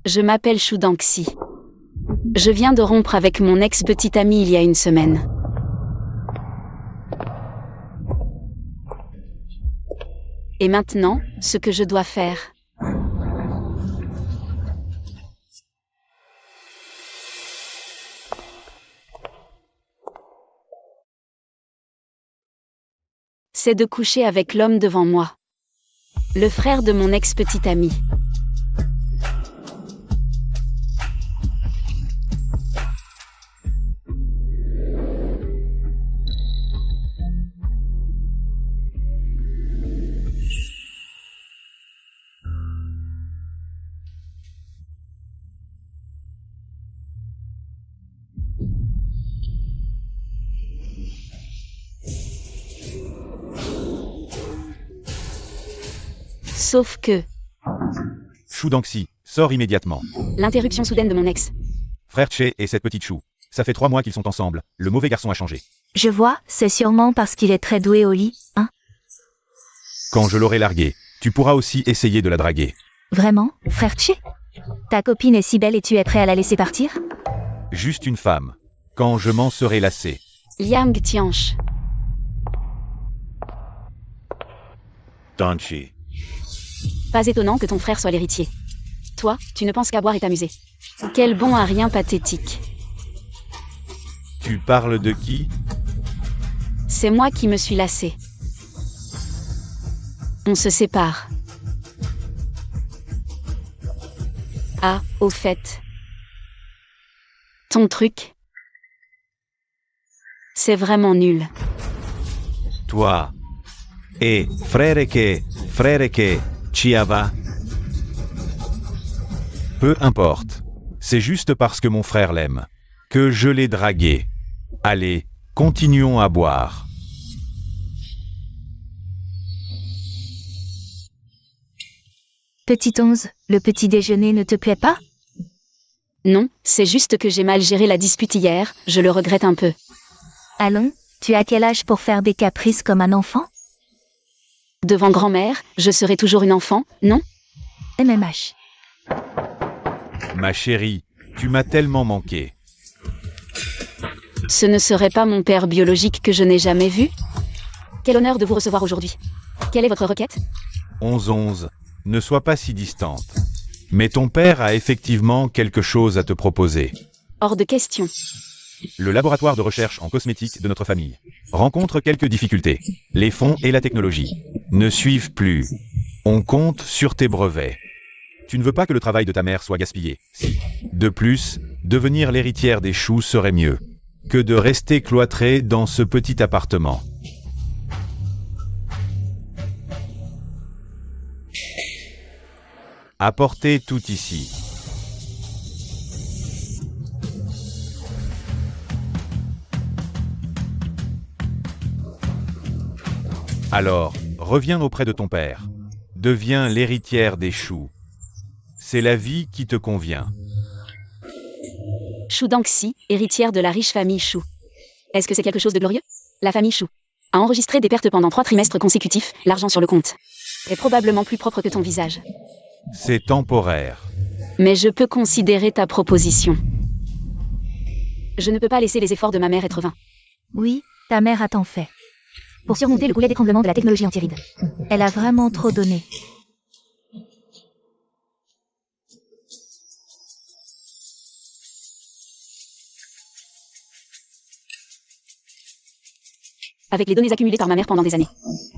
Je m'appelle Shu Dangxi. Je viens de rompre avec mon ex-petite amie il y a une semaine. Et maintenant, ce que je dois faire. C'est de coucher avec l'homme devant moi. Le frère de mon ex-petite amie. Sauf que... Shu Dangxi, sors immédiatement. L'interruption soudaine de mon ex. Frère Che et cette petite Shu. Ça fait 3 mois qu'ils sont ensemble, le mauvais garçon a changé. Je vois, c'est sûrement parce qu'il est très doué au lit, hein? Quand je l'aurai largué, tu pourras aussi essayer de la draguer. Vraiment, frère Che? Ta copine est si belle et tu es prêt à la laisser partir? Juste une femme. Quand je m'en serai lassé. Liang Tianche. Danchi. Pas étonnant que ton frère soit l'héritier. Toi, tu ne penses qu'à boire et t'amuser. Quel bon à rien pathétique. Tu parles de qui? C'est moi qui me suis lassée. On se sépare. Ah, au fait. Ton truc. C'est vraiment nul. Toi. Et frère che, Chiava. Peu importe. C'est juste parce que mon frère l'aime. Que je l'ai dragué. Allez, continuons à boire. Petit 11, le petit déjeuner ne te plaît pas? Non, c'est juste que j'ai mal géré la dispute hier, je le regrette un peu. Allons, tu as quel âge pour faire des caprices comme un enfant? Devant grand-mère, je serai toujours une enfant, non? MMH. Ma chérie, tu m'as tellement manqué. Ce ne serait pas mon père biologique que je n'ai jamais vu? Quel honneur de vous recevoir aujourd'hui. Quelle est votre requête? 11-11, ne sois pas si distante. Mais ton père a effectivement quelque chose à te proposer. Hors de question. Le laboratoire de recherche en cosmétique de notre famille rencontre quelques difficultés. Les fonds et la technologie ne suivent plus. On compte sur tes brevets. Tu ne veux pas que le travail de ta mère soit gaspillé. Si. De plus, devenir l'héritière des Shu serait mieux que de rester cloîtrée dans ce petit appartement. Apportez tout ici. Alors, reviens auprès de ton père. Deviens l'héritière des Shu. C'est la vie qui te convient. Shu Dangxi, héritière de la riche famille Shu. Est-ce que c'est quelque chose de glorieux? La famille Shu a enregistré des pertes pendant 3 trimestres consécutifs, l'argent sur le compte est probablement plus propre que ton visage. C'est temporaire. Mais je peux considérer ta proposition. Je ne peux pas laisser les efforts de ma mère être vains. Oui, ta mère a tant fait. Pour surmonter le goulet d'étranglement de la technologie antiride. Elle a vraiment trop donné. Avec les données accumulées par ma mère pendant des années.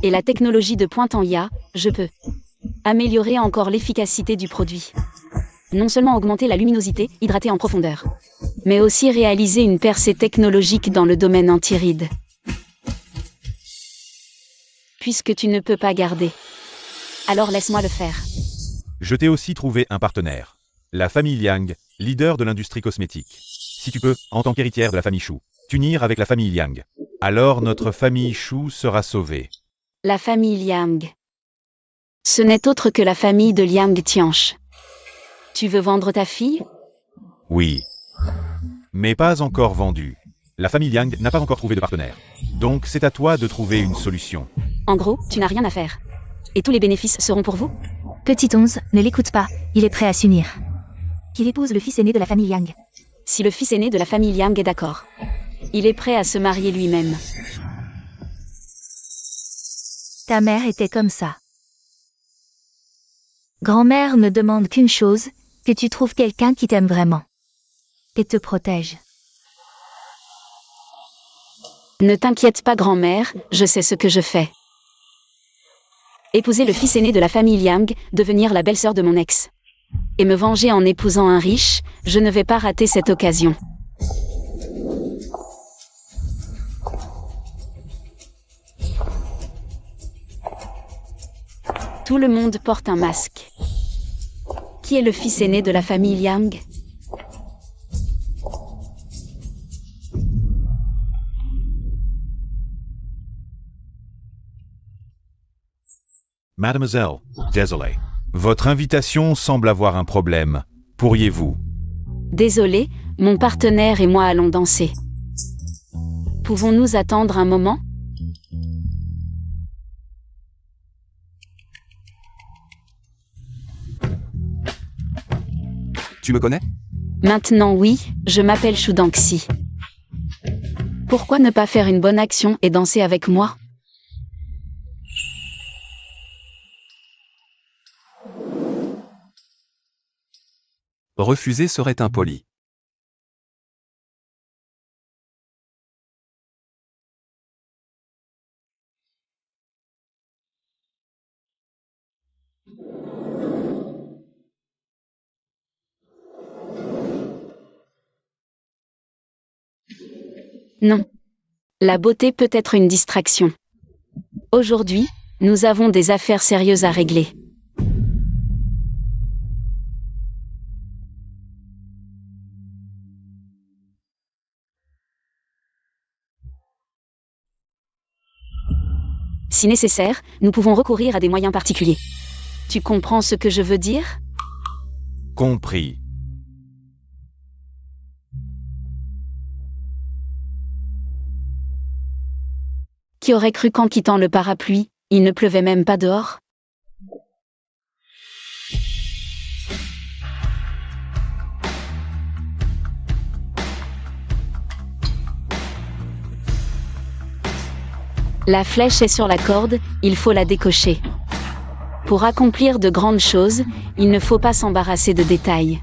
Et la technologie de pointe en IA, je peux améliorer encore l'efficacité du produit. Non seulement augmenter la luminosité, hydrater en profondeur, mais aussi réaliser une percée technologique dans le domaine antiride. Puisque tu ne peux pas garder. Alors laisse-moi le faire. Je t'ai aussi trouvé un partenaire. La famille Liang, leader de l'industrie cosmétique. Si tu peux, en tant qu'héritière de la famille Shu, t'unir avec la famille Liang. Alors notre famille Shu sera sauvée. La famille Liang. Ce n'est autre que la famille de Liang Tianche. Tu veux vendre ta fille? Oui. Mais pas encore vendue. La famille Liang n'a pas encore trouvé de partenaire. Donc c'est à toi de trouver une solution. En gros, tu n'as rien à faire. Et tous les bénéfices seront pour vous? Petit 11, ne l'écoute pas, il est prêt à s'unir. Qu'il épouse le fils aîné de la famille Yang. Si le fils aîné de la famille Yang est d'accord. Il est prêt à se marier lui-même. Ta mère était comme ça. Grand-mère ne demande qu'une chose, que tu trouves quelqu'un qui t'aime vraiment. Et te protège. Ne t'inquiète pas grand-mère, je sais ce que je fais. Épouser le fils aîné de la famille Yang, devenir la belle-sœur de mon ex. Et me venger en épousant un riche, je ne vais pas rater cette occasion. Tout le monde porte un masque. Qui est le fils aîné de la famille Yang? Mademoiselle, désolé. Votre invitation semble avoir un problème. Pourriez-vous? Désolé, mon partenaire et moi allons danser. Pouvons-nous attendre un moment? Tu me connais? Maintenant oui, je m'appelle Shudanxi. Pourquoi ne pas faire une bonne action et danser avec moi? Refuser serait impoli. Non. La beauté peut être une distraction. Aujourd'hui, nous avons des affaires sérieuses à régler. Si nécessaire, nous pouvons recourir à des moyens particuliers. Tu comprends ce que je veux dire? Compris. Qui aurait cru qu'en quittant le parapluie, il ne pleuvait même pas dehors? La flèche est sur la corde, il faut la décocher. Pour accomplir de grandes choses, il ne faut pas s'embarrasser de détails.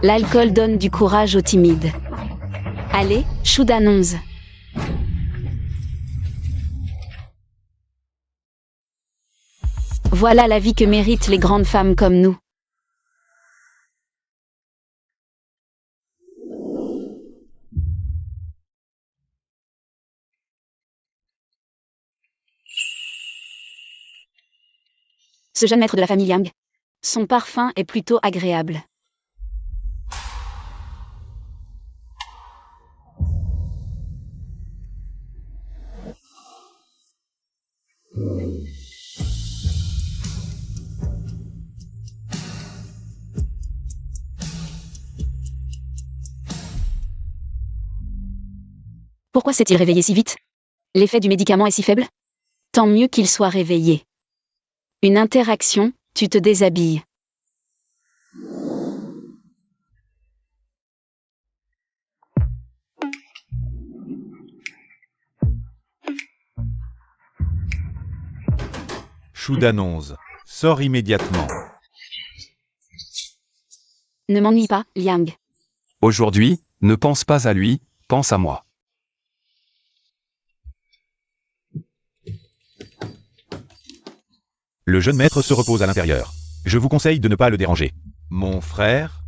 L'alcool donne du courage aux timides. Allez, Shudanonze. Voilà la vie que méritent les grandes femmes comme nous. Ce jeune maître de la famille Yang. Son parfum est plutôt agréable. Pourquoi s'est-il réveillé si vite? L'effet du médicament est si faible? Tant mieux qu'il soit réveillé. Une interaction, tu te déshabilles. Shudanonze, sors immédiatement. Ne m'ennuie pas, Liang. Aujourd'hui, ne pense pas à lui, pense à moi. Le jeune maître se repose à l'intérieur. Je vous conseille de ne pas le déranger. Mon frère?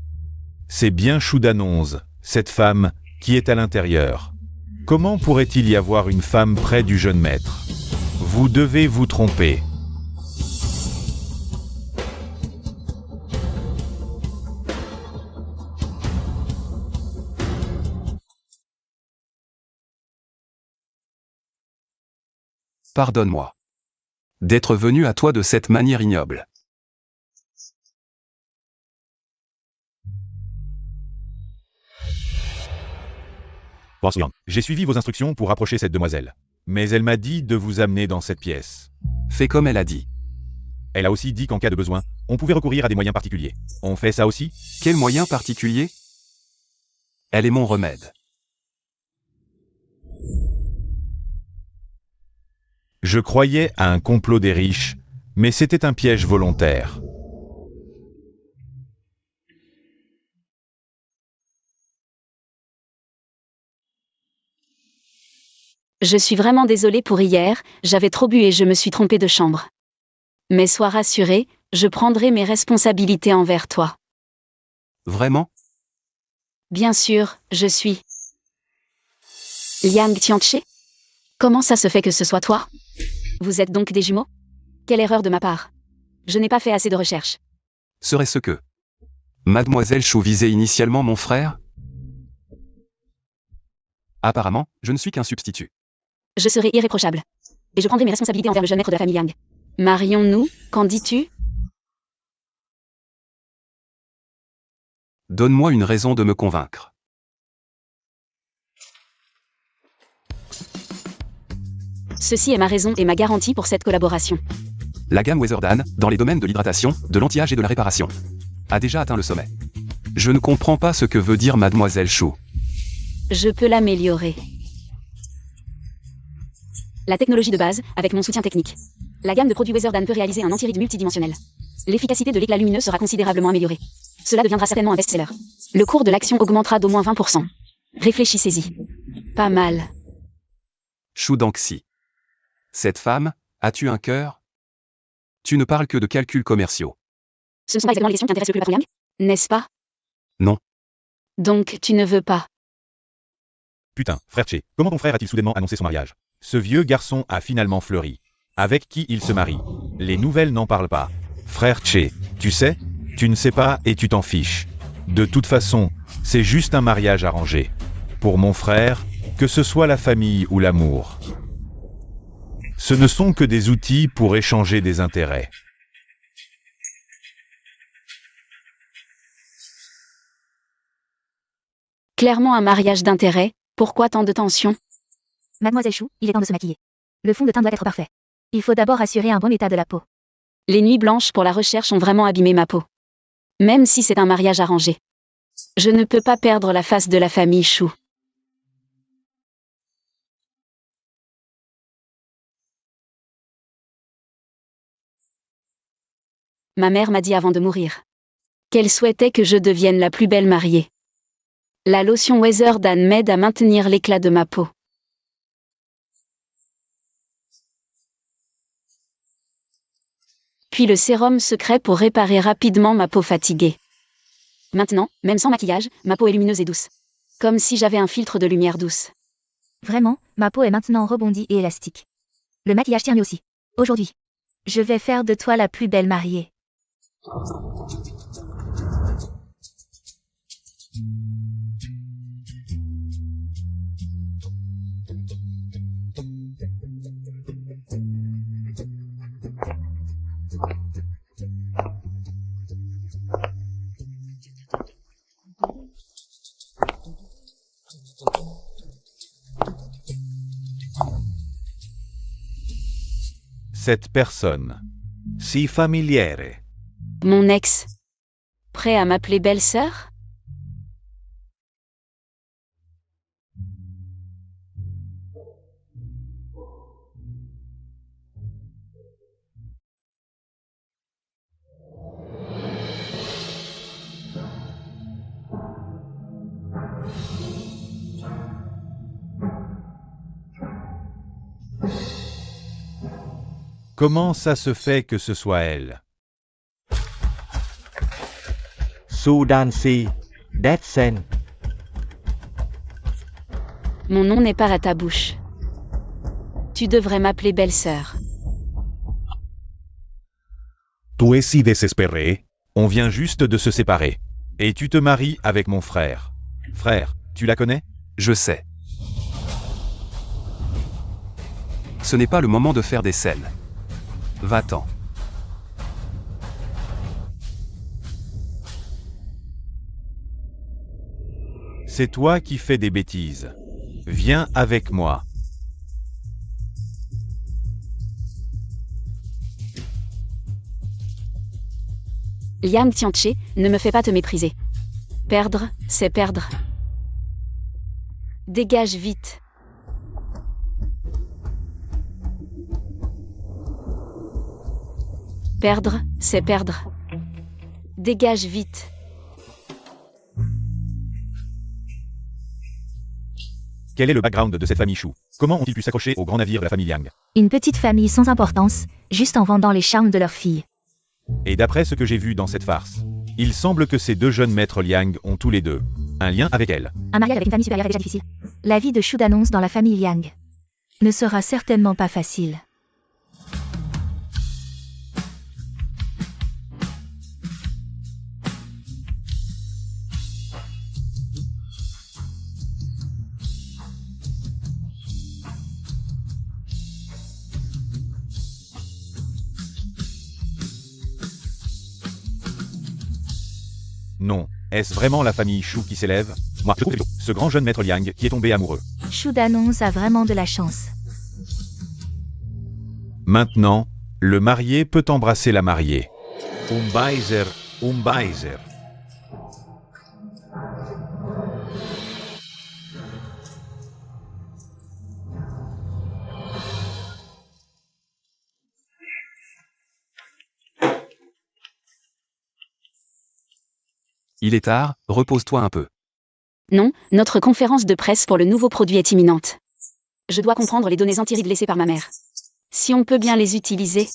C'est bien Shudanonze, cette femme, qui est à l'intérieur. Comment pourrait-il y avoir une femme près du jeune maître? Vous devez vous tromper. Pardonne-moi. D'être venu à toi de cette manière ignoble. J'ai suivi vos instructions pour approcher cette demoiselle. Mais elle m'a dit de vous amener dans cette pièce. Fais comme elle a dit. Elle a aussi dit qu'en cas de besoin, on pouvait recourir à des moyens particuliers. On fait ça aussi? Quel moyen particulier? Elle est mon remède. Je croyais à un complot des riches, mais c'était un piège volontaire. Je suis vraiment désolée pour hier, j'avais trop bu et je me suis trompée de chambre. Mais sois rassuré, je prendrai mes responsabilités envers toi. Vraiment? Bien sûr, je suis. Liang Tianche? Comment ça se fait que ce soit toi? Vous êtes donc des jumeaux? Quelle erreur de ma part. Je n'ai pas fait assez de recherches. Serait-ce que Mademoiselle Chou visait initialement mon frère? Apparemment, je ne suis qu'un substitut. Je serai irréprochable. Et je prendrai mes responsabilités envers le jeune maître de la famille Yang. Marions-nous, qu'en dis-tu? Donne-moi une raison de me convaincre. Ceci est ma raison et ma garantie pour cette collaboration. La gamme Weatherdan, dans les domaines de l'hydratation, de l'anti-âge et de la réparation, a déjà atteint le sommet. Je ne comprends pas ce que veut dire Mademoiselle Chou. Je peux l'améliorer. La technologie de base, avec mon soutien technique. La gamme de produits Weatherdan peut réaliser un anti-rides multidimensionnel. L'efficacité de l'éclat lumineux sera considérablement améliorée. Cela deviendra certainement un best-seller. Le cours de l'action augmentera d'au moins 20%. Réfléchissez-y. Pas mal. Chou Danxi. Cette femme, as-tu un cœur? Tu ne parles que de calculs commerciaux. Ce ne sont pas exactement les questions qui intéressent le plus le patron Yang, n'est-ce pas? Non. Donc tu ne veux pas. Putain, frère Che, comment ton frère a-t-il soudainement annoncé son mariage? Ce vieux garçon a finalement fleuri. Avec qui il se marie? Les nouvelles n'en parlent pas. Frère Che, tu sais? Tu ne sais pas et tu t'en fiches. De toute façon, c'est juste un mariage arrangé. Pour mon frère, que ce soit la famille ou l'amour. Ce ne sont que des outils pour échanger des intérêts. Clairement un mariage d'intérêt, pourquoi tant de tension? Mademoiselle Chou, il est temps de se maquiller. Le fond de teint doit être parfait. Il faut d'abord assurer un bon état de la peau. Les nuits blanches pour la recherche ont vraiment abîmé ma peau. Même si c'est un mariage arrangé. Je ne peux pas perdre la face de la famille Chou. Ma mère m'a dit avant de mourir qu'elle souhaitait que je devienne la plus belle mariée. La lotion Weatherdan m'aide à maintenir l'éclat de ma peau. Puis le sérum secret pour réparer rapidement ma peau fatiguée. Maintenant, même sans maquillage, ma peau est lumineuse et douce. Comme si j'avais un filtre de lumière douce. Vraiment, ma peau est maintenant rebondie et élastique. Le maquillage tient mieux aussi. Aujourd'hui, je vais faire de toi la plus belle mariée. Cette personne. Si familière. Mon ex. Prêt à m'appeler belle-sœur? Comment ça se fait que ce soit elle? Sudansi, Detsen, Mon nom n'est pas à ta bouche. Tu devrais m'appeler belle-sœur. Tu es si désespéré? On vient juste de se séparer. Et tu te maries avec mon frère. Frère, tu la connais? Je sais. Ce n'est pas le moment de faire des scènes. Va-t'en. C'est toi qui fais des bêtises. Viens avec moi. Liang Tianche, ne me fais pas te mépriser. Perdre, c'est perdre. Dégage vite. Perdre, c'est perdre. Dégage vite. Quel est le background de cette famille Shu? Comment ont-ils pu s'accrocher au grand navire de la famille Liang? Une petite famille sans importance, juste en vendant les charmes de leur fille. Et d'après ce que j'ai vu dans cette farce, il semble que ces deux jeunes maîtres Liang ont tous les deux un lien avec elle. Un mariage avec une famille supérieure est déjà difficile. La vie de Shu d'annonce dans la famille Liang ne sera certainement pas facile. Non, est-ce vraiment la famille Shu qui s'élève? Moi, je trouve plutôt ce grand jeune maître Liang qui est tombé amoureux. Shu d'annonce a vraiment de la chance. Maintenant, le marié peut embrasser la mariée. Umbaiser, Umbaiser. Il est tard, repose-toi un peu. Non, notre conférence de presse pour le nouveau produit est imminente. Je dois comprendre les données empiriques laissées par ma mère. Si on peut bien les utiliser,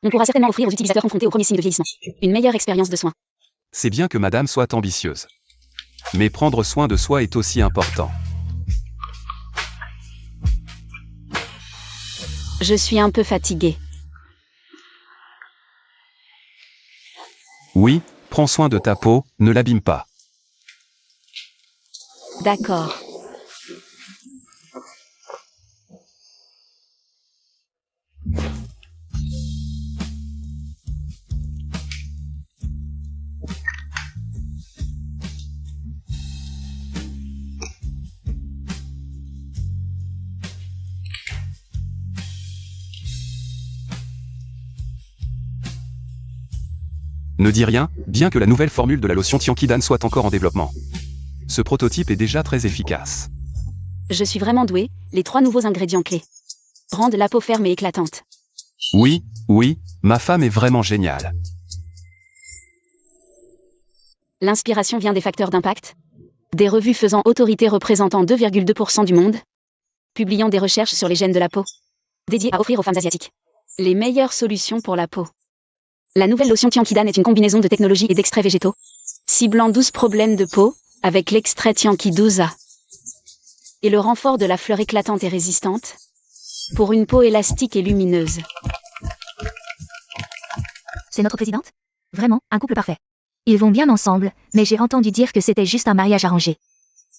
on pourra certainement offrir aux utilisateurs confrontés aux premiers signes de vieillissement une meilleure expérience de soins. C'est bien que madame soit ambitieuse. Mais prendre soin de soi est aussi important. Je suis un peu fatiguée. Oui, prends soin de ta peau, ne l'abîme pas. D'accord. Ne dis rien, bien que la nouvelle formule de la lotion Tianqidan soit encore en développement. Ce prototype est déjà très efficace. Je suis vraiment douée, les 3 nouveaux ingrédients clés rendent la peau ferme et éclatante. Oui, ma femme est vraiment géniale. L'inspiration vient des facteurs d'impact, des revues faisant autorité représentant 2,2% du monde, publiant des recherches sur les gènes de la peau, dédiées à offrir aux femmes asiatiques les meilleures solutions pour la peau. La nouvelle lotion Tianqidan est une combinaison de technologies et d'extraits végétaux, ciblant 12 problèmes de peau, avec l'extrait Tianqiduza et le renfort de la fleur éclatante et résistante, pour une peau élastique et lumineuse. C'est notre présidente? Vraiment, un couple parfait. Ils vont bien ensemble, mais j'ai entendu dire que c'était juste un mariage arrangé.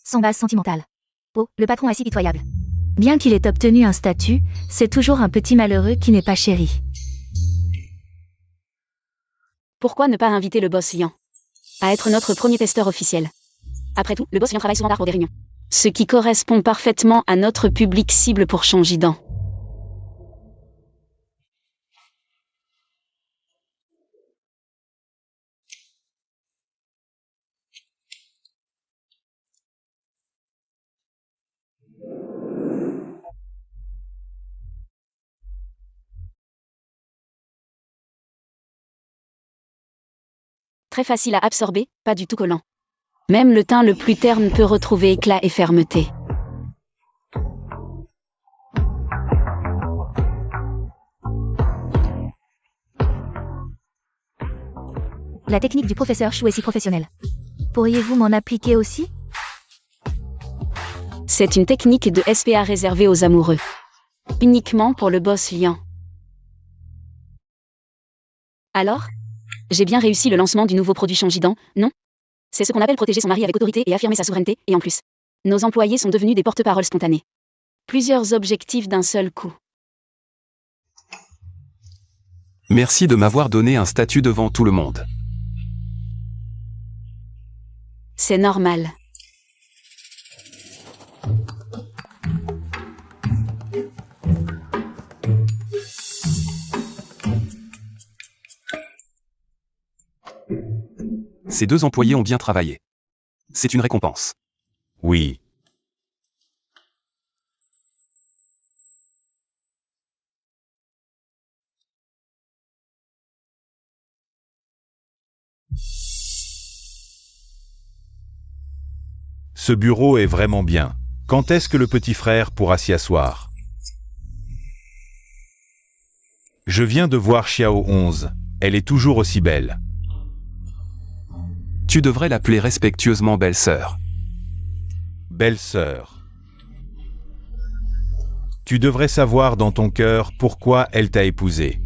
Sans base sentimentale. Oh, le patron est si pitoyable. Bien qu'il ait obtenu un statut, c'est toujours un petit malheureux qui n'est pas chéri. Pourquoi ne pas inviter le boss Liang à être notre premier testeur officiel? Après tout, le boss Liang travaille souvent tard pour des réunions. Ce qui correspond parfaitement à notre public cible pour Changidan. Très facile à absorber, pas du tout collant. Même le teint le plus terne peut retrouver éclat et fermeté. La technique du professeur Shu est si professionnelle. Pourriez-vous m'en appliquer aussi? C'est une technique de SPA réservée aux amoureux. Uniquement pour le boss Liang. Alors? J'ai bien réussi le lancement du nouveau produit Changidan, non? C'est ce qu'on appelle protéger son mari avec autorité et affirmer sa souveraineté, et en plus, nos employés sont devenus des porte-paroles spontanés. Plusieurs objectifs d'un seul coup. Merci de m'avoir donné un statut devant tout le monde. C'est normal. Ces 2 employés ont bien travaillé. C'est une récompense. Oui. Ce bureau est vraiment bien. Quand est-ce que le petit frère pourra s'y asseoir? Je viens de voir Xiao 11. Elle est toujours aussi belle. Tu devrais l'appeler respectueusement belle-sœur. Belle-sœur. Tu devrais savoir dans ton cœur pourquoi elle t'a épousé.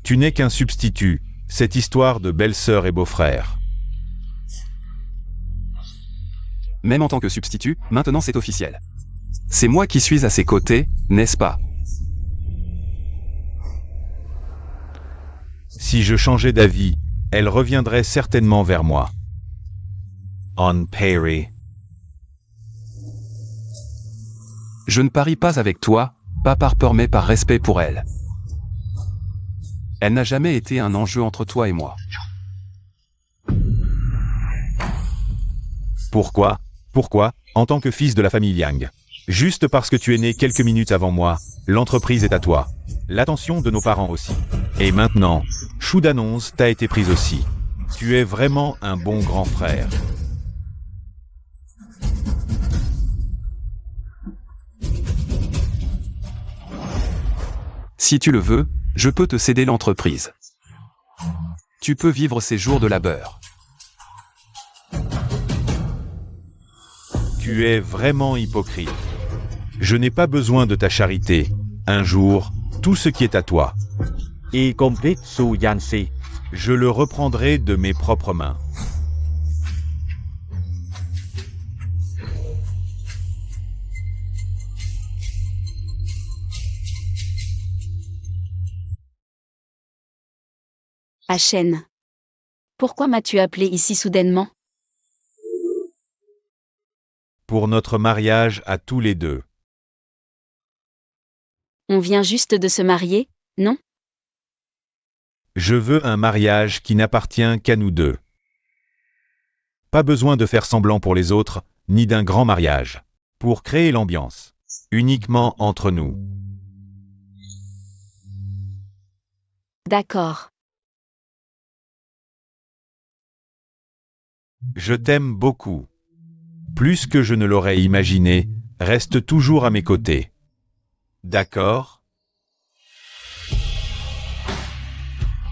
Tu n'es qu'un substitut, cette histoire de belle-sœur et beau-frère. Même en tant que substitut, maintenant c'est officiel. C'est moi qui suis à ses côtés, n'est-ce pas? Si je changeais d'avis, elle reviendrait certainement vers moi. On Perry. Je ne parie pas avec toi, pas par peur mais par respect pour elle. Elle n'a jamais été un enjeu entre toi et moi. Pourquoi? Pourquoi, en tant que fils de la famille Yang? Juste parce que tu es né quelques minutes avant moi, l'entreprise est à toi. L'attention de nos parents aussi. Et maintenant, Shu d'annonce t'a été prise aussi. Tu es vraiment un bon grand frère. Si tu le veux, je peux te céder l'entreprise. Tu peux vivre ces jours de labeur. Tu es vraiment hypocrite. Je n'ai pas besoin de ta charité. Un jour, tout ce qui est à toi, Y complete su Yancy. je le reprendrai de mes propres mains. Achen. Pourquoi m'as-tu appelé ici soudainement? Pour notre mariage à tous les deux. On vient juste de se marier, non? Je veux un mariage qui n'appartient qu'à nous deux. Pas besoin de faire semblant pour les autres, ni d'un grand mariage. Pour créer l'ambiance. Uniquement entre nous. D'accord. Je t'aime beaucoup. Plus que je ne l'aurais imaginé, reste toujours à mes côtés. D'accord?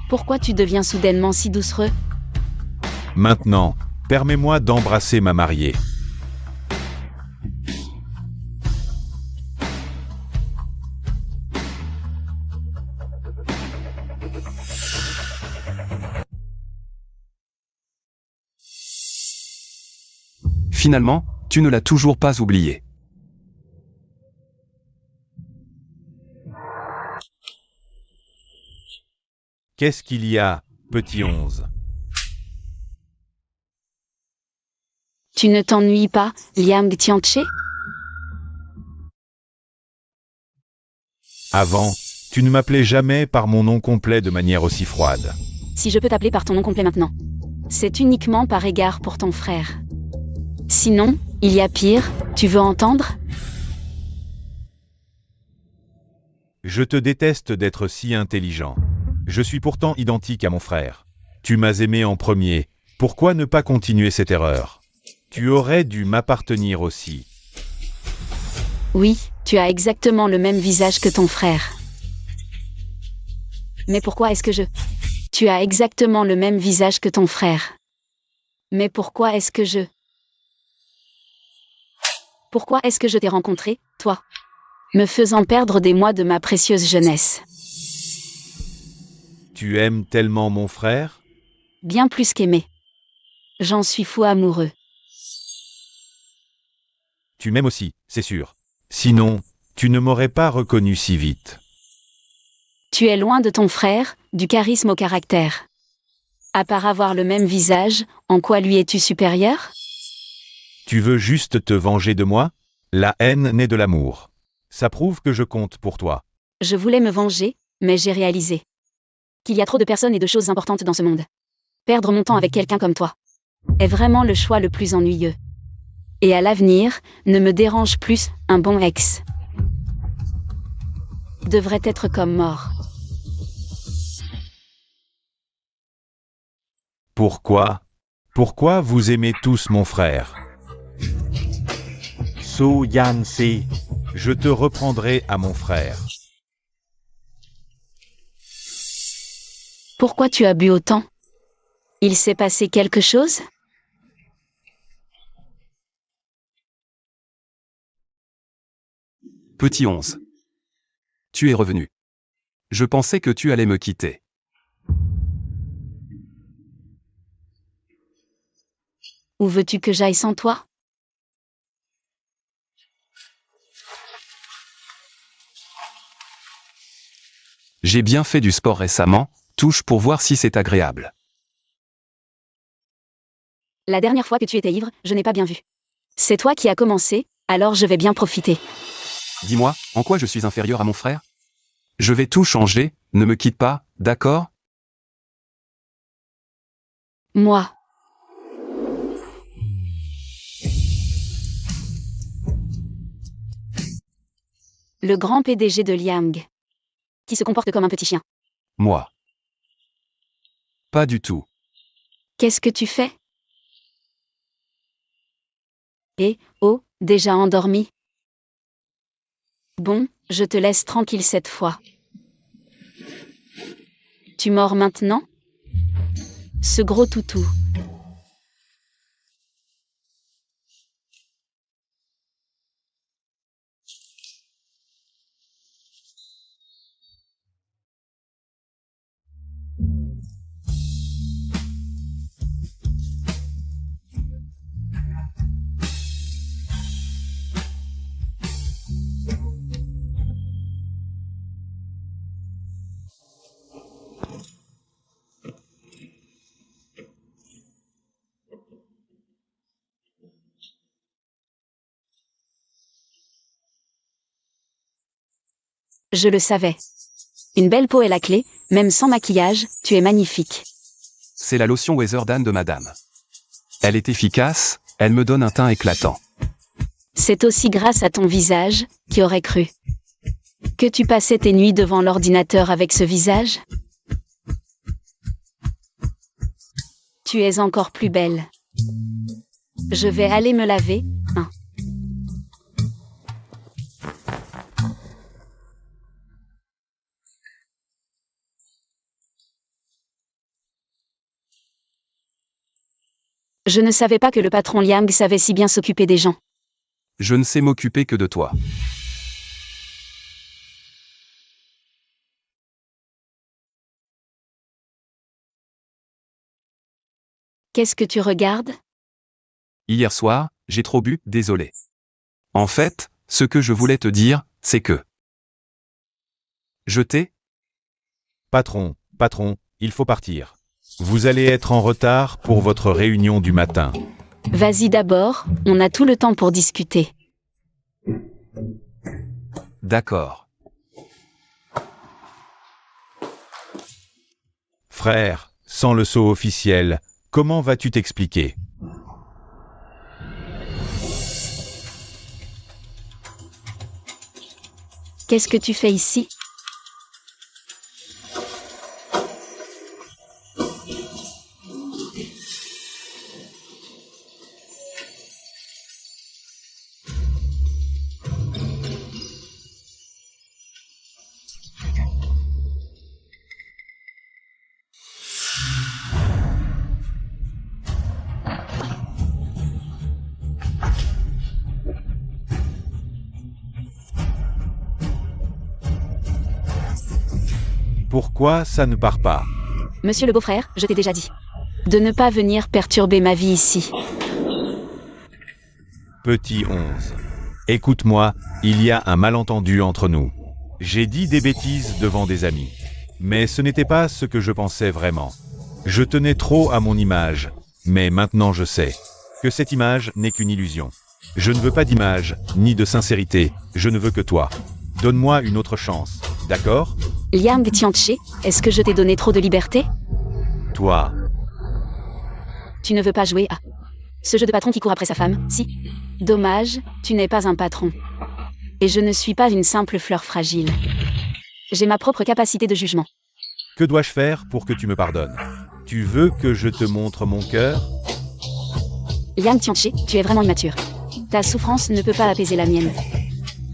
Pourquoi tu deviens soudainement si doucereux? Maintenant, permets-moi d'embrasser ma mariée. Finalement, tu ne l'as toujours pas oublié. Qu'est-ce qu'il y a, petit 11? Tu ne t'ennuies pas, Liang Tianche? Avant, tu ne m'appelais jamais par mon nom complet de manière aussi froide. Si je peux t'appeler par ton nom complet maintenant. C'est uniquement par égard pour ton frère. Sinon, il y a pire, tu veux entendre? Je te déteste d'être si intelligent. Je suis pourtant identique à mon frère. Tu m'as aimé en premier, pourquoi ne pas continuer cette erreur? Tu aurais dû m'appartenir aussi. Oui, tu as exactement le même visage que ton frère. Mais pourquoi est-ce que je... Tu as exactement le même visage que ton frère. Mais pourquoi est-ce que je... Pourquoi est-ce que je t'ai rencontré, toi? Me faisant perdre des mois de ma précieuse jeunesse. Tu aimes tellement mon frère? Bien plus qu'aimer. J'en suis fou amoureux. Tu m'aimes aussi, c'est sûr. Sinon, tu ne m'aurais pas reconnu si vite. Tu es loin de ton frère, du charisme au caractère. À part avoir le même visage, en quoi lui es-tu supérieur? Tu veux juste te venger de moi? La haine naît de l'amour. Ça prouve que je compte pour toi. Je voulais me venger, mais j'ai réalisé qu'il y a trop de personnes et de choses importantes dans ce monde. Perdre mon temps avec quelqu'un comme toi est vraiment le choix le plus ennuyeux. Et à l'avenir, ne me dérange plus, un bon ex devrait être comme mort. Pourquoi vous aimez tous mon frère? Su Yan Si. Je te reprendrai à mon frère. Pourquoi tu as bu autant? Il s'est passé quelque chose? Petit 11. Tu es revenu. Je pensais que tu allais me quitter. Où veux-tu que j'aille sans toi? J'ai bien fait du sport récemment, touche pour voir si c'est agréable. La dernière fois que tu étais ivre, je n'ai pas bien vu. C'est toi qui as commencé, alors je vais bien profiter. Dis-moi, en quoi je suis inférieur à mon frère? Je vais tout changer, ne me quitte pas, d'accord? Moi. Le grand PDG de Liang. Qui se comporte comme un petit chien. Moi. Pas du tout. Qu'est-ce que tu fais? Oh, déjà endormi? Bon, je te laisse tranquille cette fois. Tu mords maintenant? Ce gros toutou. Je le savais. Une belle peau est la clé, même sans maquillage, tu es magnifique. C'est la lotion Weatherdan de madame. Elle est efficace, elle me donne un teint éclatant. C'est aussi grâce à ton visage, qui aurait cru. Que tu passais tes nuits devant l'ordinateur avec ce visage? Tu es encore plus belle. Je vais aller me laver, hein. Je ne savais pas que le patron Liang savait si bien s'occuper des gens. Je ne sais m'occuper que de toi. Qu'est-ce que tu regardes? Hier soir, j'ai trop bu, désolé. En fait, ce que je voulais te dire, c'est que... Je t'ai... Patron, il faut partir. Vous allez être en retard pour votre réunion du matin. Vas-y d'abord, on a tout le temps pour discuter. D'accord. Frère, sans le sceau officiel, comment vas-tu t'expliquer? Qu'est-ce que tu fais ici? Pourquoi ça ne part pas? Monsieur le beau-frère, je t'ai déjà dit. De ne pas venir perturber ma vie ici. Petit 11. Écoute-moi, il y a un malentendu entre nous. J'ai dit des bêtises devant des amis. Mais ce n'était pas ce que je pensais vraiment. Je tenais trop à mon image. Mais maintenant je sais que cette image n'est qu'une illusion. Je ne veux pas d'image, ni de sincérité. Je ne veux que toi. Donne-moi une autre chance, d'accord? Liang Tianche, est-ce que je t'ai donné trop de liberté? Toi. Tu ne veux pas jouer à ce jeu de patron qui court après sa femme, si? Dommage, tu n'es pas un patron. Et je ne suis pas une simple fleur fragile. J'ai ma propre capacité de jugement. Que dois-je faire pour que tu me pardonnes? Tu veux que je te montre mon cœur? Liang Tianche, tu es vraiment immature. Ta souffrance ne peut pas apaiser la mienne.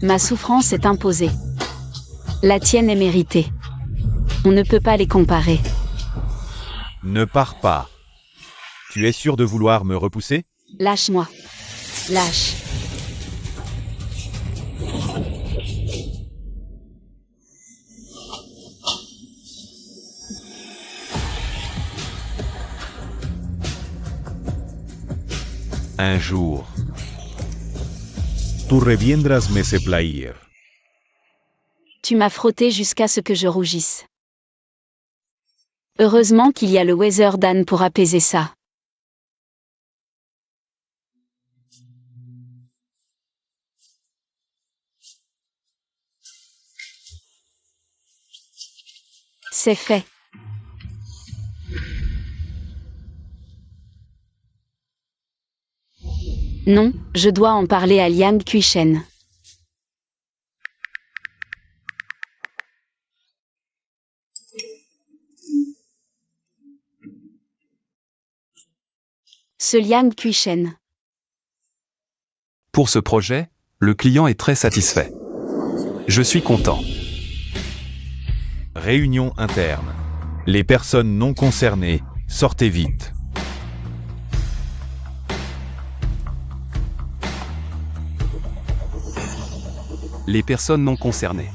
Ma souffrance est imposée. La tienne est méritée. On ne peut pas les comparer. Ne pars pas. Tu es sûr de vouloir me repousser? Lâche-moi. Lâche. Un jour, tu reviendras me plaire. Tu m'as frotté jusqu'à ce que je rougisse. Heureusement qu'il y a le Weatherdan pour apaiser ça. C'est fait. Non, je dois en parler à Liang Kuishen. Ce Liang Kuishen. Pour ce projet, le client est très satisfait. Je suis content. Réunion interne. Les personnes non concernées, sortez vite. Les personnes non concernées.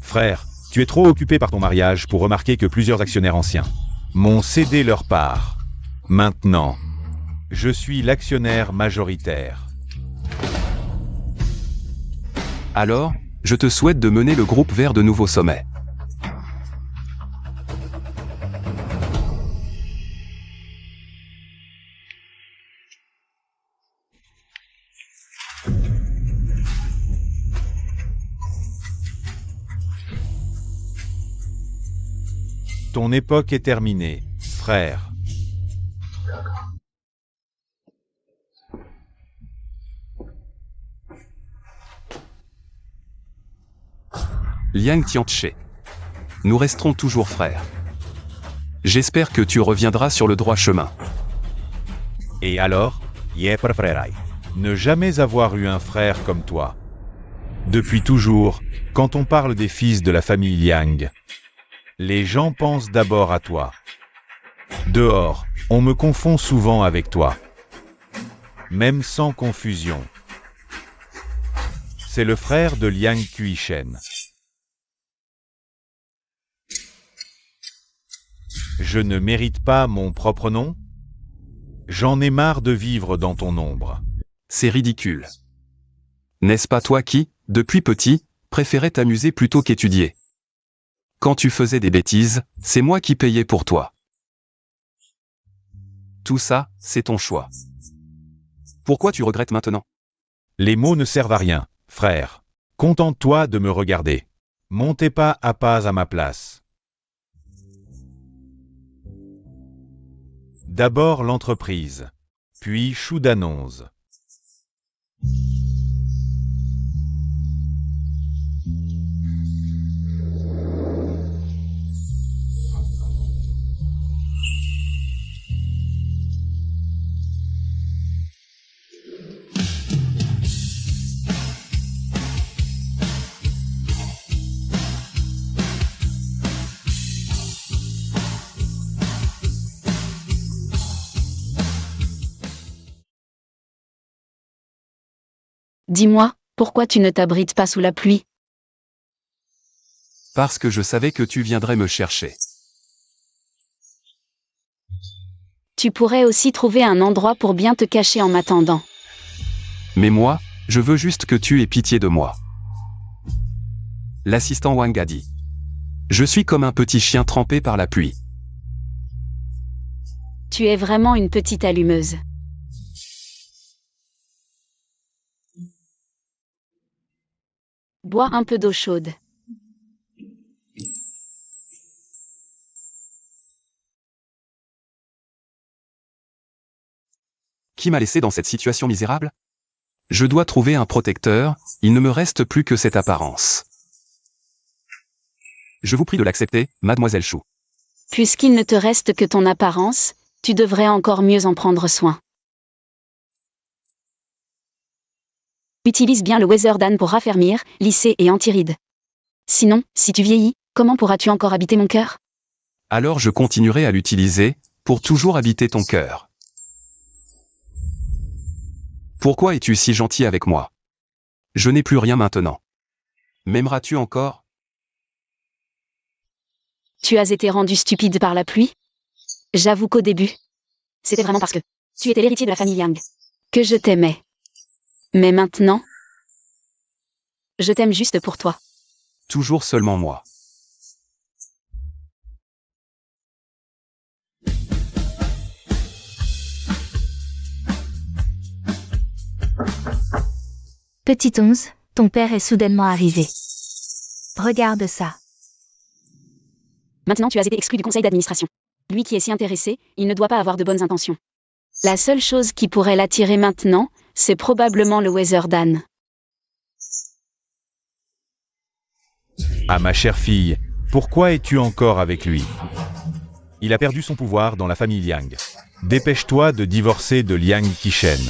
Frère, tu es trop occupé par ton mariage pour remarquer que plusieurs actionnaires anciens m'ont cédé leur part. Maintenant, je suis l'actionnaire majoritaire. Alors, je te souhaite de mener le groupe vers de nouveaux sommets. Ton époque est terminée, frère. Liang Tianche. Nous resterons toujours frères. J'espère que tu reviendras sur le droit chemin. Et alors, ne jamais avoir eu un frère comme toi. Depuis toujours, quand on parle des fils de la famille Liang, les gens pensent d'abord à toi. Dehors, on me confond souvent avec toi. Même sans confusion. C'est le frère de Liang Kuishen. Je ne mérite pas mon propre nom? J'en ai marre de vivre dans ton ombre. C'est ridicule. N'est-ce pas toi qui, depuis petit, préférais t'amuser plutôt qu'étudier? Quand tu faisais des bêtises, c'est moi qui payais pour toi. Tout ça, c'est ton choix. Pourquoi tu regrettes maintenant? Les mots ne servent à rien, frère. Contente-toi de me regarder. Montez pas à pas à ma place. D'abord l'entreprise, puis Choudanonze. Dis-moi, pourquoi tu ne t'abrites pas sous la pluie? Parce que je savais que tu viendrais me chercher. Tu pourrais aussi trouver un endroit pour bien te cacher en m'attendant. Mais moi, je veux juste que tu aies pitié de moi. L'assistant Wang a dit. Je suis comme un petit chien trempé par la pluie. Tu es vraiment une petite allumeuse. Bois un peu d'eau chaude. Qui m'a laissé dans cette situation misérable? Je dois trouver un protecteur, il ne me reste plus que cette apparence. Je vous prie de l'accepter, mademoiselle Chou. Puisqu'il ne te reste que ton apparence, tu devrais encore mieux en prendre soin. Utilise bien le Weatherdan pour raffermir, lisser et anti-rides. Sinon, si tu vieillis, comment pourras-tu encore habiter mon cœur? Alors je continuerai à l'utiliser, pour toujours habiter ton cœur. Pourquoi es-tu si gentil avec moi? Je n'ai plus rien maintenant. M'aimeras-tu encore? Tu as été rendu stupide par la pluie? J'avoue qu'au début, c'était vraiment parce que tu étais l'héritier de la famille Yang que je t'aimais. Mais maintenant, je t'aime juste pour toi. Toujours seulement moi. Petit 11, ton père est soudainement arrivé. Regarde ça. Maintenant tu as été exclu du conseil d'administration. Lui qui est si intéressé, il ne doit pas avoir de bonnes intentions. La seule chose qui pourrait l'attirer maintenant, c'est probablement le Weatherdan. Ah ma chère fille, pourquoi es-tu encore avec lui? Il a perdu son pouvoir dans la famille Liang. Dépêche-toi de divorcer de Liang Qishen.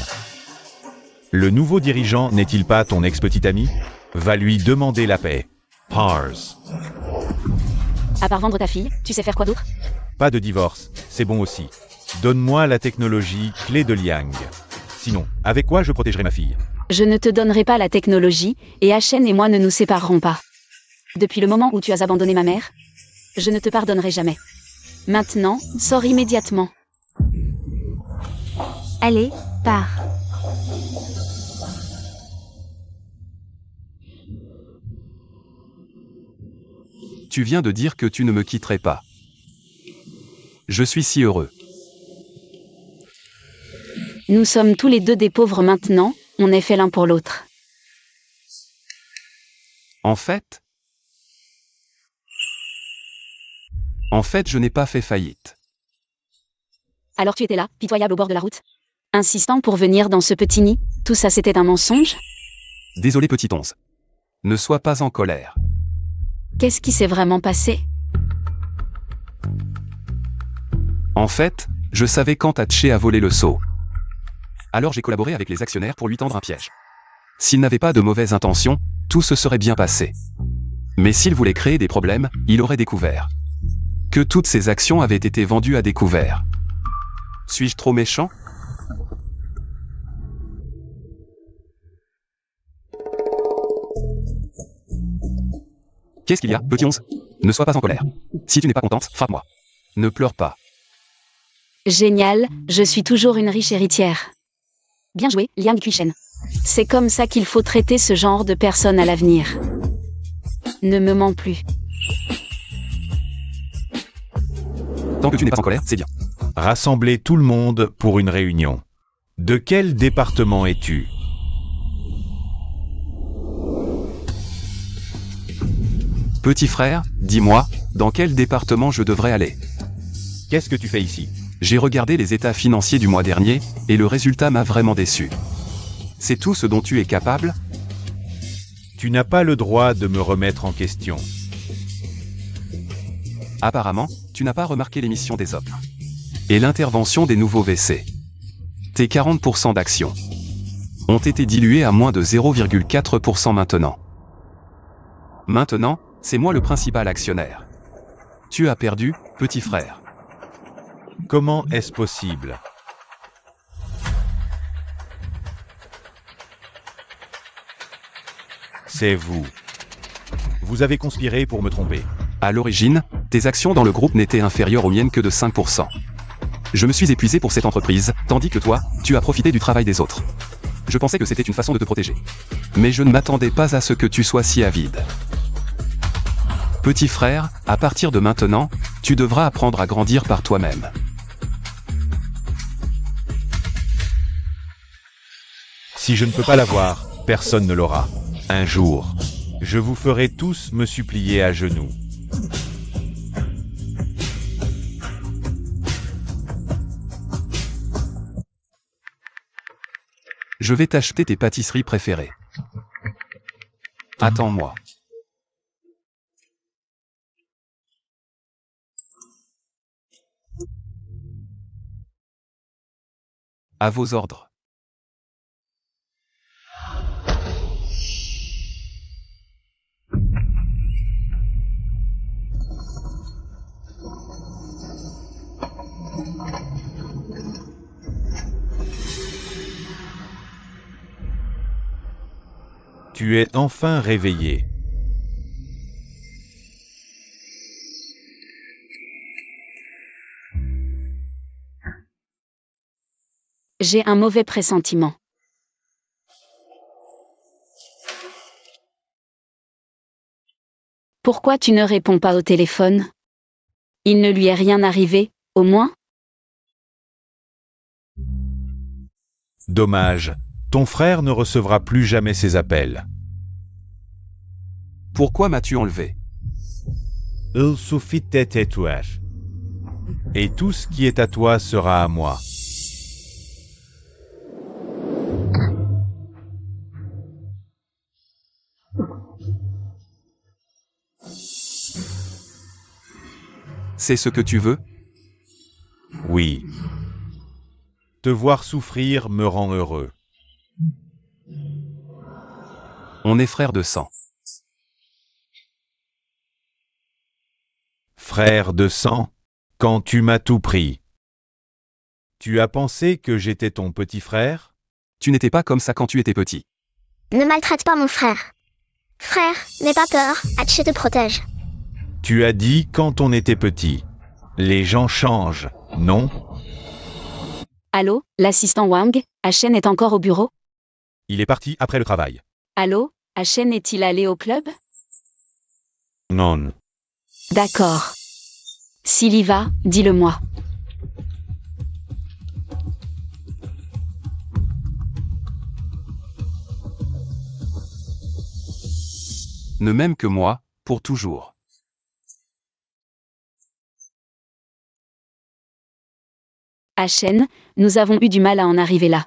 Le nouveau dirigeant n'est-il pas ton ex-petit ami? Va lui demander la paix. Pars. À part vendre ta fille, tu sais faire quoi d'autre? Pas de divorce, c'est bon aussi. Donne-moi la technologie clé de Liang. Sinon, avec quoi je protégerai ma fille? Je ne te donnerai pas la technologie, et Achen et moi ne nous séparerons pas. Depuis le moment où tu as abandonné ma mère, je ne te pardonnerai jamais. Maintenant, sors immédiatement. Allez, pars. Tu viens de dire que tu ne me quitterais pas. Je suis si heureux. Nous sommes tous les deux des pauvres maintenant, on est fait l'un pour l'autre. En fait, je n'ai pas fait faillite. Alors tu étais là, pitoyable au bord de la route, insistant pour venir dans ce petit nid, tout ça c'était un mensonge? Désolé petit 11. Ne sois pas en colère. Qu'est-ce qui s'est vraiment passé? En fait, je savais quand Hatché a volé le seau. Alors j'ai collaboré avec les actionnaires pour lui tendre un piège. S'il n'avait pas de mauvaises intentions, tout se serait bien passé. Mais s'il voulait créer des problèmes, il aurait découvert que toutes ses actions avaient été vendues à découvert. Suis-je trop méchant? Qu'est-ce qu'il y a, petit 11? Ne sois pas en colère. Si tu n'es pas contente, frappe-moi. Ne pleure pas. Génial, je suis toujours une riche héritière. Bien joué, Liang Qishen. C'est comme ça qu'il faut traiter ce genre de personnes à l'avenir. Ne me mens plus. Tant que tu n'es pas en colère, c'est bien. Rassemblez tout le monde pour une réunion. De quel département es-tu? Petit frère, dis-moi, dans quel département je devrais aller? Qu'est-ce que tu fais ici? J'ai regardé les états financiers du mois dernier, et le résultat m'a vraiment déçu. C'est tout ce dont tu es capable? Tu n'as pas le droit de me remettre en question. Apparemment, tu n'as pas remarqué l'émission des offres. Et l'intervention des nouveaux WC. Tes 40% d'actions ont été dilués à moins de 0,4% maintenant. Maintenant, c'est moi le principal actionnaire. Tu as perdu, petit frère. Comment est-ce possible? C'est vous. Vous avez conspiré pour me tromper. À l'origine, tes actions dans le groupe n'étaient inférieures aux miennes que de 5%. Je me suis épuisé pour cette entreprise, tandis que toi, tu as profité du travail des autres. Je pensais que c'était une façon de te protéger. Mais je ne m'attendais pas à ce que tu sois si avide. Petit frère, à partir de maintenant, tu devras apprendre à grandir par toi-même. Si je ne peux pas l'avoir, personne ne l'aura. Un jour, je vous ferai tous me supplier à genoux. Je vais t'acheter tes pâtisseries préférées. Attends-moi. À vos ordres. Tu es enfin réveillé. J'ai un mauvais pressentiment. Pourquoi tu ne réponds pas au téléphone? Il ne lui est rien arrivé, au moins? Dommage, ton frère ne recevra plus jamais ses appels. Pourquoi m'as-tu enlevé? Il suffit de t'étouer. Et tout ce qui est à toi sera à moi. C'est ce que tu veux? Oui. Te voir souffrir me rend heureux. On est frères de sang. Frère de sang, quand tu m'as tout pris. Tu as pensé que j'étais ton petit frère? Tu n'étais pas comme ça quand tu étais petit. Ne maltraite pas mon frère. Frère, n'aie pas peur, Hatché te protège. Tu as dit quand on était petit. Les gens changent, non? Allô, l'assistant Wang, Ashen est encore au bureau? Il est parti après le travail. Allô, Ashen est-il allé au club? Non. D'accord. S'il y va, dis-le-moi. Ne m'aime que moi, pour toujours. Ashen, nous avons eu du mal à en arriver là.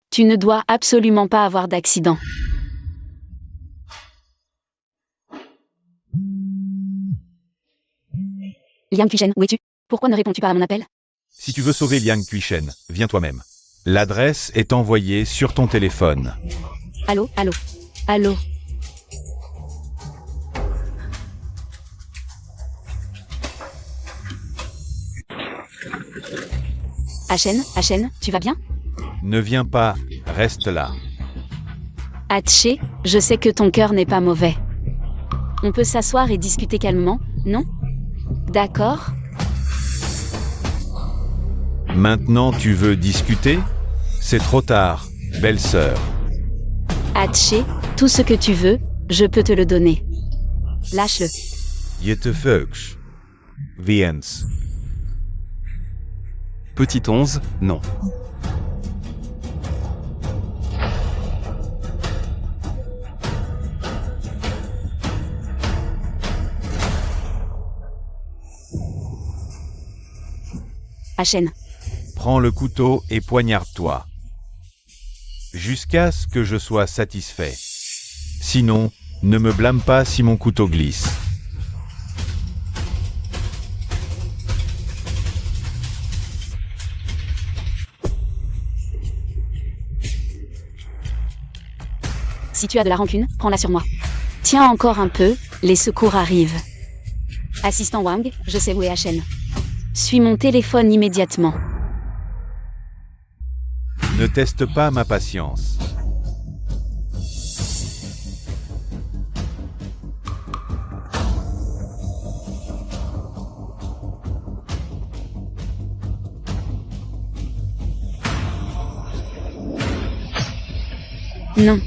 Tu ne dois absolument pas avoir d'accident. Liang Qishen, où es-tu? Pourquoi ne réponds-tu pas à mon appel? Si tu veux sauver Liang Qishen, viens toi-même. L'adresse est envoyée sur ton téléphone. Allô, allô, allô. Ashen, tu vas bien? Ne viens pas, reste là. Hatché, je sais que ton cœur n'est pas mauvais. On peut s'asseoir et discuter calmement, non? D'accord? Maintenant tu veux discuter? C'est trop tard, belle sœur. Hatché, tout ce que tu veux, je peux te le donner. Lâche-le. Jettefuchs. Viens. Petit 11, non. Ashen. Prends le couteau et poignarde-toi. Jusqu'à ce que je sois satisfait. Sinon, ne me blâme pas si mon couteau glisse. Si tu as de la rancune, prends-la sur moi. Tiens encore un peu, les secours arrivent. Assistant Wang, je sais où est Ashen. Suis mon téléphone immédiatement. Ne teste pas ma patience. Non.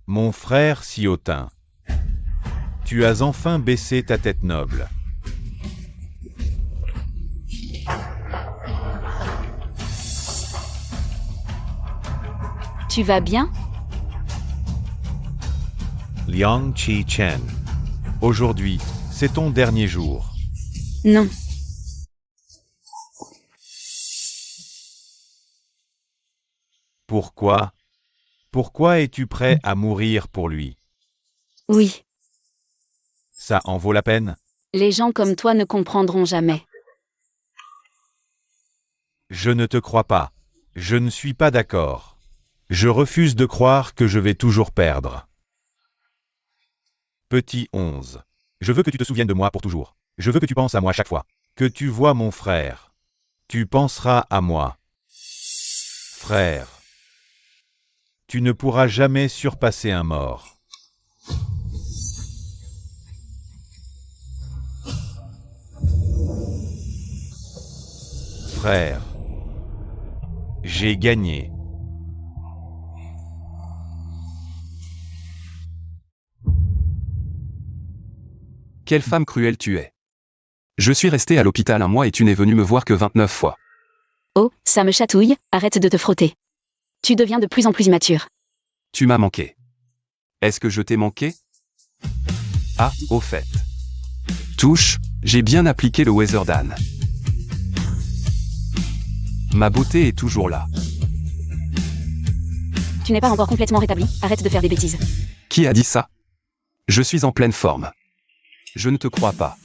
Mon frère si hautain. Tu as enfin baissé ta tête noble. Tu vas bien? Liang Qi-chen. Aujourd'hui, c'est ton dernier jour. Non. Pourquoi? Pourquoi es-tu prêt à mourir pour lui? Oui. Ça en vaut la peine? Les gens comme toi ne comprendront jamais. Je ne te crois pas. Je ne suis pas d'accord. Je refuse de croire que je vais toujours perdre. Petit 11. Je veux que tu te souviennes de moi pour toujours. Je veux que tu penses à moi chaque fois. Que tu vois mon frère. Tu penseras à moi. Frère. Tu ne pourras jamais surpasser un mort. Frère. J'ai gagné. Quelle femme cruelle tu es. Je suis resté à l'hôpital un mois et tu n'es venu me voir que 29 fois. Oh, ça me chatouille, arrête de te frotter. Tu deviens de plus en plus immature. Tu m'as manqué. Est-ce que je t'ai manqué? Ah, au fait. Touche, j'ai bien appliqué le Weatherdan. Ma beauté est toujours là. Tu n'es pas encore complètement rétabli, arrête de faire des bêtises. Qui a dit ça? Je suis en pleine forme. Je ne te crois pas.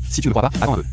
Si tu ne crois pas, attends un peu.